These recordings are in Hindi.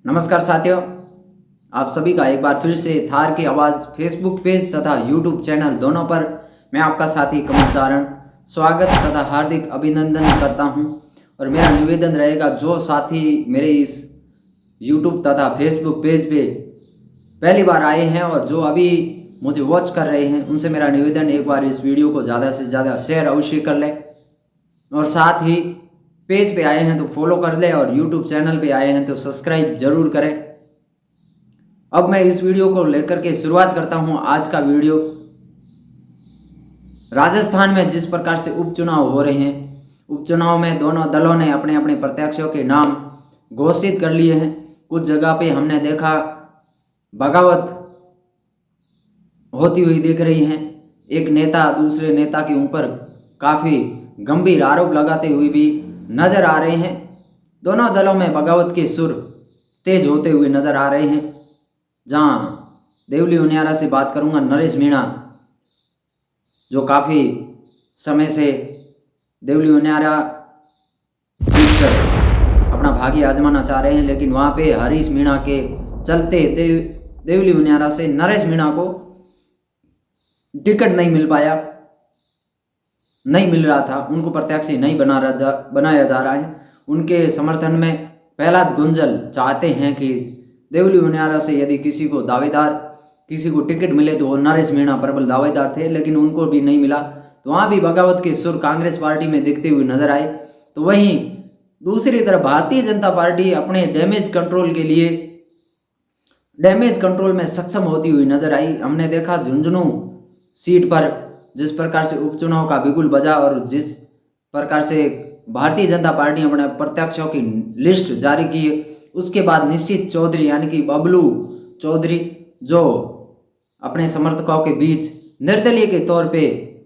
नमस्कार साथियों, आप सभी का एक बार फिर से थार की आवाज़ फेसबुक पेज तथा यूट्यूब चैनल दोनों पर मैं आपका साथी कमल चारण स्वागत तथा हार्दिक अभिनंदन करता हूं। और मेरा निवेदन रहेगा, जो साथी मेरे इस यूट्यूब तथा फेसबुक पेज पे पहली बार आए हैं और जो अभी मुझे वॉच कर रहे हैं, उनसे मेरा निवेदन एक बार इस वीडियो को ज़्यादा से ज़्यादा शेयर अवश्य कर लें। और साथ ही पेज पे आए हैं तो फॉलो कर लें और यूट्यूब चैनल पे आए हैं तो सब्सक्राइब जरूर करें। अब मैं इस वीडियो को लेकर के शुरुआत करता हूं। आज का वीडियो राजस्थान में जिस प्रकार से उपचुनाव हो रहे हैं, उपचुनाव में दोनों दलों ने अपने अपने प्रत्याशियों के नाम घोषित कर लिए हैं। कुछ जगह पे हमने देखा बगावत होती हुई दिख रही हैं। एक नेता दूसरे नेता के ऊपर काफ़ी गंभीर आरोप लगाते हुए भी नजर आ रहे हैं। दोनों दलों में बगावत के सुर तेज होते हुए नजर आ रहे हैं। जहां देवली उनियारा से बात करूंगा, नरेश मीणा जो काफ़ी समय से देवली उनियारा सीट पर अपना भाग्य आजमाना चाह रहे हैं, लेकिन वहां पे हरीश मीणा के चलते देवली उनियारा से नरेश मीणा को टिकट नहीं मिल पाया, नहीं मिल रहा था। उनको प्रत्याशी नहीं बनाया जा रहा है। उनके समर्थन में प्रहलाद गुंजल चाहते हैं कि देवली उनियारा से यदि किसी को टिकट मिले तो वो नरेश मीणा प्रबल दावेदार थे, लेकिन उनको भी नहीं मिला। तो वहाँ भी बगावत के सुर कांग्रेस पार्टी में दिखते हुए नजर आए। तो वहीं दूसरी तरफ भारतीय जनता पार्टी अपने डैमेज कंट्रोल में सक्षम होती हुई नजर आई। हमने देखा झुंझुनू सीट पर जिस प्रकार से उपचुनाव का बिगुल बजा और जिस प्रकार से भारतीय जनता पार्टी अपने प्रत्याशियों की लिस्ट जारी की, उसके बाद निश्चित चौधरी यानी कि बबलू चौधरी जो अपने समर्थकों के बीच निर्दलीय के तौर पे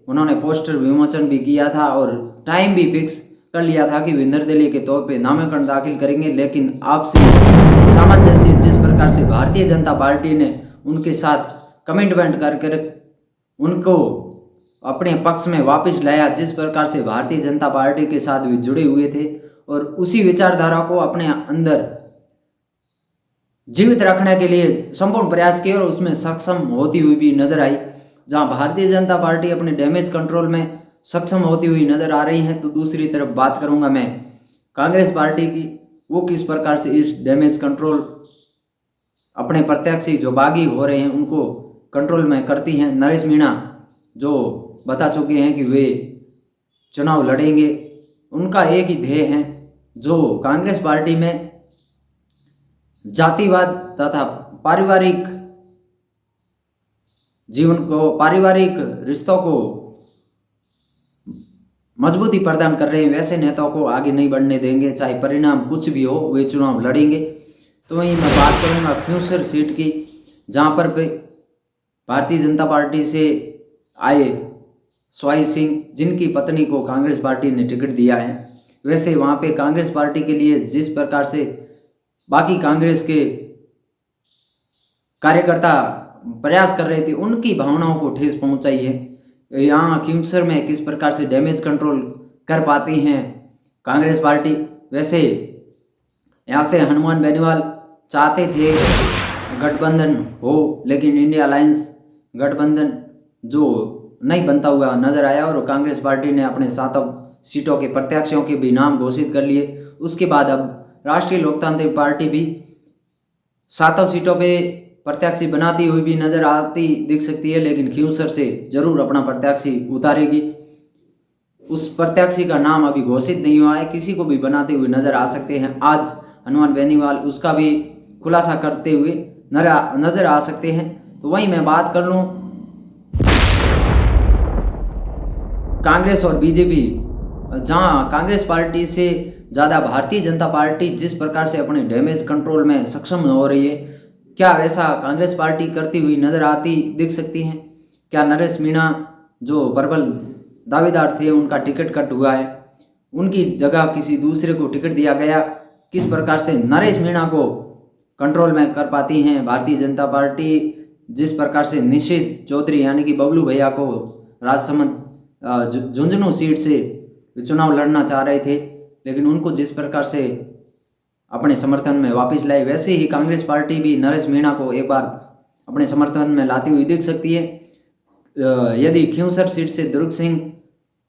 उन्होंने पोस्टर विमोचन भी किया था और टाइम भी फिक्स कर लिया था कि वे निर्दलीय के तौर पे नामांकन दाखिल करेंगे। लेकिन आपसी सामंजस्य जिस प्रकार से भारतीय जनता पार्टी ने उनके साथ कमिटमेंट करके उनको अपने पक्ष में वापस लाया, जिस प्रकार से भारतीय जनता पार्टी के साथ वे जुड़े हुए थे और उसी विचारधारा को अपने अंदर जीवित रखने के लिए संपूर्ण प्रयास किए और उसमें सक्षम होती हुई भी नजर आई। जहां भारतीय जनता पार्टी अपने डैमेज कंट्रोल में सक्षम होती हुई नजर आ रही है, तो दूसरी तरफ बात करूंगा मैं कांग्रेस पार्टी की। वो किस प्रकार से इस डैमेज कंट्रोल अपने प्रत्याशी जो बागी हो रहे हैं उनको कंट्रोल में करती हैं। नरेश मीणा जो बता चुके हैं कि वे चुनाव लड़ेंगे, उनका एक ही ध्येय है जो कांग्रेस पार्टी में जातिवाद तथा पारिवारिक रिश्तों को मजबूती प्रदान कर रहे हैं, वैसे नेताओं को आगे नहीं बढ़ने देंगे। चाहे परिणाम कुछ भी हो, वे चुनाव लड़ेंगे। तो वहीं मैं बात करूंगा फ्यूचर सीट की, जहां पर भारतीय जनता पार्टी से आए स्वाई सिंह, जिनकी पत्नी को कांग्रेस पार्टी ने टिकट दिया है। वैसे वहाँ पे कांग्रेस पार्टी के लिए जिस प्रकार से बाकी कांग्रेस के कार्यकर्ता प्रयास कर रहे थे, उनकी भावनाओं को ठेस पहुंचाई है। यहाँ खिंवसर में किस प्रकार से डैमेज कंट्रोल कर पाती हैं कांग्रेस पार्टी। वैसे यहाँ से हनुमान बेनीवाल चाहते थे गठबंधन हो, लेकिन इंडिया अलायंस गठबंधन जो नहीं बनता हुआ नजर आया और कांग्रेस पार्टी ने अपने 7 सीटों के प्रत्याशियों के भी नाम घोषित कर लिए। उसके बाद अब राष्ट्रीय लोकतांत्रिक पार्टी भी 7 सीटों पे प्रत्याशी बनाती हुई भी नजर आती दिख सकती है, लेकिन खिंवसर से जरूर अपना प्रत्याशी उतारेगी। उस प्रत्याशी का नाम अभी घोषित नहीं हुआ है, किसी को भी बनाते हुए नजर आ सकते हैं। आज हनुमान बेनीवाल उसका भी खुलासा करते हुए नजर आ सकते हैं। तो वहीं मैं बात कर लूँ कांग्रेस और बीजेपी, जहां कांग्रेस पार्टी से ज़्यादा भारतीय जनता पार्टी जिस प्रकार से अपने डैमेज कंट्रोल में सक्षम हो रही है, क्या वैसा कांग्रेस पार्टी करती हुई नजर आती दिख सकती है? क्या नरेश मीणा जो प्रबल दावेदार थे, उनका टिकट कट हुआ है, उनकी जगह किसी दूसरे को टिकट दिया गया? किस प्रकार से नरेश मीणा को कंट्रोल में कर पाती हैं भारतीय जनता पार्टी? जिस प्रकार से निश्चित चौधरी यानी कि बबलू भैया को राजसमंद झुंझुनू सीट से चुनाव लड़ना चाह रहे थे, लेकिन उनको जिस प्रकार से अपने समर्थन में वापस लाए, वैसे ही कांग्रेस पार्टी भी नरेश मीणा को एक बार अपने समर्थन में लाती हुई दिख सकती है। यदि खींवसर सीट से दुर्ग सिंह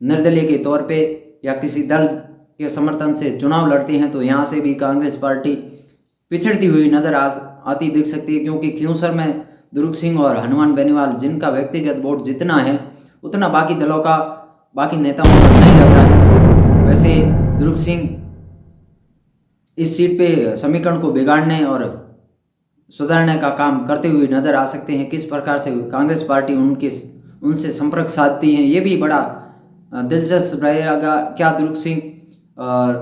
निर्दलीय के तौर पे या किसी दल के समर्थन से चुनाव लड़ते हैं तो यहाँ से भी कांग्रेस पार्टी पिछड़ती हुई नजर आती दिख सकती है, क्योंकि खींवसर में दुर्ग सिंह और हनुमान बेनीवाल जिनका व्यक्तिगत वोट जितना है उतना बाकी दलों का, बाकी नेताओं का नहीं लग रहा है। वैसे दुर्ग सिंह इस सीट पे समीकरण को बिगाड़ने और सुधारने का काम करते हुए नजर आ सकते हैं। किस प्रकार से कांग्रेस पार्टी उनसे संपर्क साधती है ये भी बड़ा दिलचस्प रहेगा। क्या दुर्ग सिंह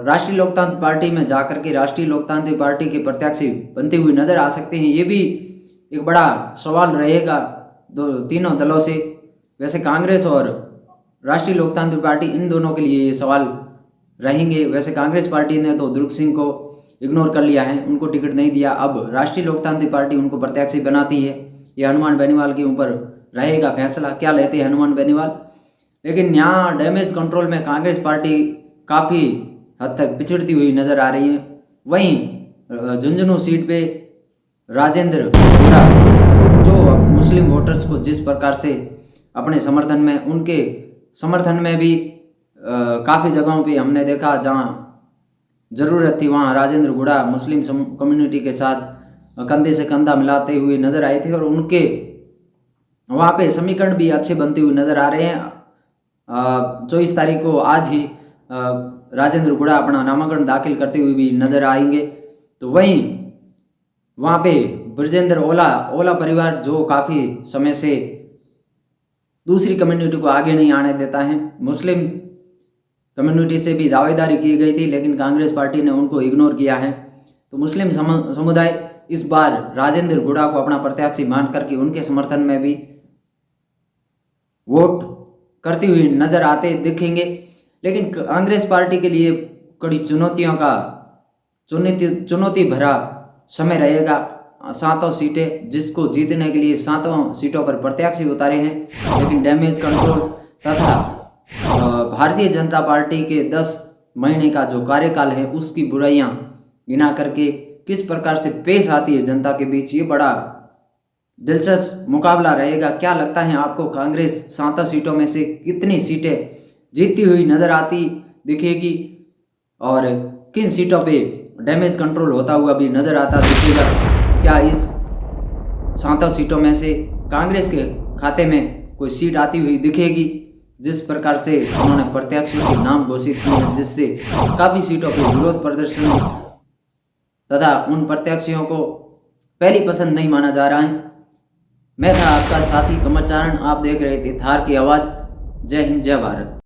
राष्ट्रीय लोकतांत्रिक पार्टी में जाकर के राष्ट्रीय लोकतांत्रिक पार्टी के प्रत्याशी बनते हुए नजर आ सकते हैं, ये भी एक बड़ा सवाल रहेगा तीनों दलों से। वैसे कांग्रेस और राष्ट्रीय लोकतांत्रिक पार्टी इन दोनों के लिए ये सवाल रहेंगे। वैसे कांग्रेस पार्टी ने तो दुर्ग सिंह को इग्नोर कर लिया है, उनको टिकट नहीं दिया। अब राष्ट्रीय लोकतांत्रिक पार्टी उनको प्रत्याशी बनाती है। ये हनुमान बेनीवाल के ऊपर रहेगा फैसला, क्या लेते हैं हनुमान बेनीवाल। लेकिन यहाँ डैमेज कंट्रोल में कांग्रेस पार्टी काफ़ी हद तक पिछड़ती हुई नजर आ रही है। वहीं झुंझुनू सीट पे राजेंद्र गुड़ा जो मुस्लिम वोटर्स को जिस प्रकार से अपने समर्थन में, उनके समर्थन में भी काफ़ी जगहों पे हमने देखा जहाँ ज़रूरत थी वहाँ राजेंद्र गुड़ा मुस्लिम कम्युनिटी के साथ कंधे से कंधा मिलाते हुए नजर आए थे और उनके वहाँ पे समीकरण भी अच्छे बनते हुए नजर आ रहे हैं। 24 तारीख को आज ही राजेंद्र गुड़ा अपना नामांकन दाखिल करते हुए भी नजर आएंगे। तो वहीं वहाँ पे ब्रजेंद्र ओला परिवार जो काफ़ी समय से दूसरी कम्युनिटी को आगे नहीं आने देता है, मुस्लिम कम्युनिटी से भी दावेदारी की गई थी लेकिन कांग्रेस पार्टी ने उनको इग्नोर किया है। तो मुस्लिम समुदाय इस बार राजेंद्र गुड़ा को अपना प्रत्याशी मान करके उनके समर्थन में भी वोट करती हुई नजर आते दिखेंगे। लेकिन कांग्रेस पार्टी के लिए कड़ी चुनौती भरा समय रहेगा। 7 सीटें जिसको जीतने के लिए 7 सीटों पर प्रत्याशी उतारे हैं, लेकिन डैमेज कंट्रोल तथा भारतीय जनता पार्टी के 10 महीने का जो कार्यकाल है उसकी बुराइयां गिना करके किस प्रकार से पेश आती है जनता के बीच, ये बड़ा दिलचस्प मुकाबला रहेगा। क्या लगता है आपको, कांग्रेस 7 सीटों में से कितनी सीटें जीतती हुई नजर आती दिखेगी और किन सीटों पे डैमेज कंट्रोल होता हुआ भी नजर आता दिखेगा? क्या इस 7 सीटों में से कांग्रेस के खाते में कोई सीट आती हुई दिखेगी? जिस प्रकार से उन्होंने प्रत्याशियों के नाम घोषित किए हैं जिससे काफ़ी सीटों पर विरोध प्रदर्शन तथा उन प्रत्याशियों को पहली पसंद नहीं माना जा रहा है। मैं था आपका साथी कमल चारण, आप देख रहे थे थार की आवाज़। जय हिंद, जय भारत।